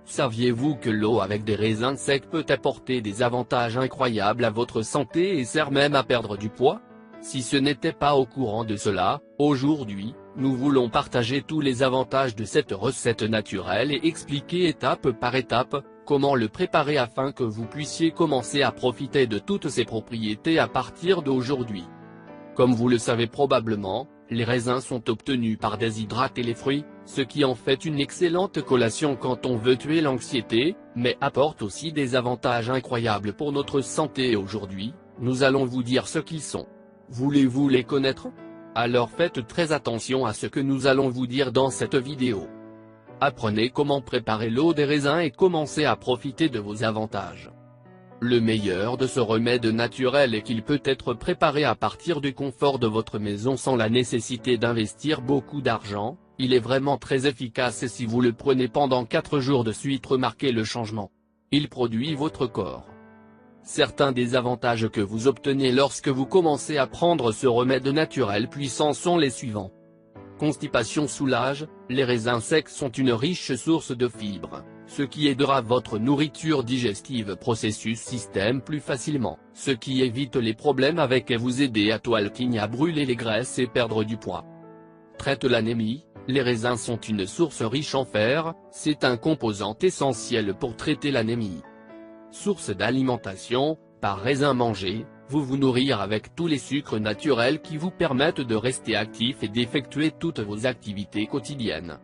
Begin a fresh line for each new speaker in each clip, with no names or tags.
Saviez-vous que l'eau avec des raisins secs peut apporter des avantages incroyables à votre santé et sert même à perdre du poids? Si ce n'était pas au courant de cela, aujourd'hui, nous voulons partager tous les avantages de cette recette naturelle et expliquer étape par étape, comment le préparer afin que vous puissiez commencer à profiter de toutes ses propriétés à partir d'aujourd'hui. Comme vous le savez probablement, les raisins sont obtenus par déshydrater les fruits, ce qui en fait une excellente collation quand on veut tuer l'anxiété, mais apporte aussi des avantages incroyables pour notre santé et aujourd'hui, nous allons vous dire ce qu'ils sont. Voulez-vous les connaître? Alors faites très attention à ce que nous allons vous dire dans cette vidéo. Apprenez comment préparer l'eau des raisins et commencez à profiter de vos avantages. Le meilleur de ce remède naturel est qu'il peut être préparé à partir du confort de votre maison sans la nécessité d'investir beaucoup d'argent. Il est vraiment très efficace et si vous le prenez pendant 4 jours de suite, remarquez le changement. Il produit votre corps. Certains des avantages que vous obtenez lorsque vous commencez à prendre ce remède naturel puissant sont les suivants. Constipation soulage, les raisins secs sont une riche source de fibres, ce qui aidera votre nourriture digestive processus système plus facilement, ce qui évite les problèmes avec et vous aider à talking à brûler les graisses et perdre du poids. Traite l'anémie, les raisins sont une source riche en fer, c'est un composant essentiel pour traiter l'anémie. Source d'alimentation, par raisin mangé, vous nourrir avec tous les sucres naturels qui vous permettent de rester actif et d'effectuer toutes vos activités quotidiennes.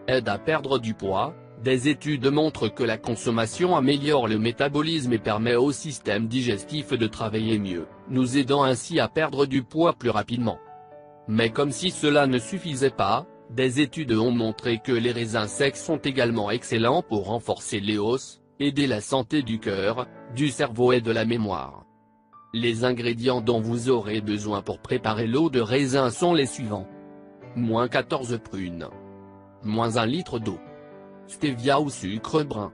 Aide à perdre du poids, des études montrent que la consommation améliore le métabolisme et permet au système digestif de travailler mieux, nous aidant ainsi à perdre du poids plus rapidement. Mais comme si cela ne suffisait pas, des études ont montré que les raisins secs sont également excellents pour renforcer les os, aider la santé du cœur, du cerveau et de la mémoire. Les ingrédients dont vous aurez besoin pour préparer l'eau de raisin sont les suivants. Moins 14 prunes. Moins 1 litre d'eau. Stevia ou sucre brun.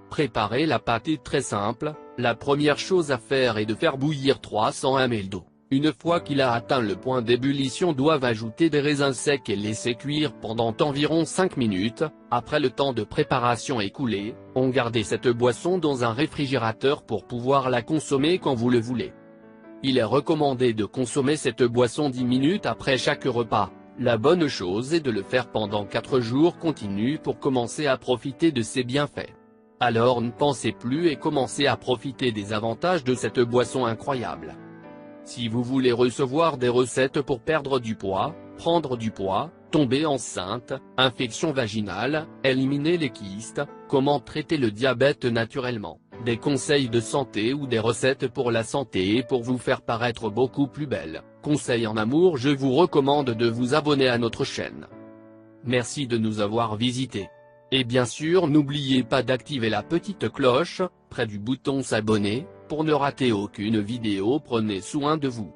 Préparer la pâte est très simple, la première chose à faire est de faire bouillir 300 ml d'eau. Une fois qu'il a atteint le point d'ébullition, doivent ajouter des raisins secs et laisser cuire pendant environ 5 minutes, après le temps de préparation écoulé, on garde cette boisson dans un réfrigérateur pour pouvoir la consommer quand vous le voulez. Il est recommandé de consommer cette boisson 10 minutes après chaque repas, la bonne chose est de le faire pendant 4 jours continus pour commencer à profiter de ses bienfaits. Alors ne pensez plus et commencez à profiter des avantages de cette boisson incroyable. Si vous voulez recevoir des recettes pour perdre du poids, prendre du poids, tomber enceinte, infection vaginale, éliminer les kystes, comment traiter le diabète naturellement, des conseils de santé ou des recettes pour la santé et pour vous faire paraître beaucoup plus belle, conseils en amour, je vous recommande de vous abonner à notre chaîne. Merci de nous avoir visités. Et bien sûr n'oubliez pas d'activer la petite cloche, près du bouton s'abonner, pour ne rater aucune vidéo. Prenez soin de vous.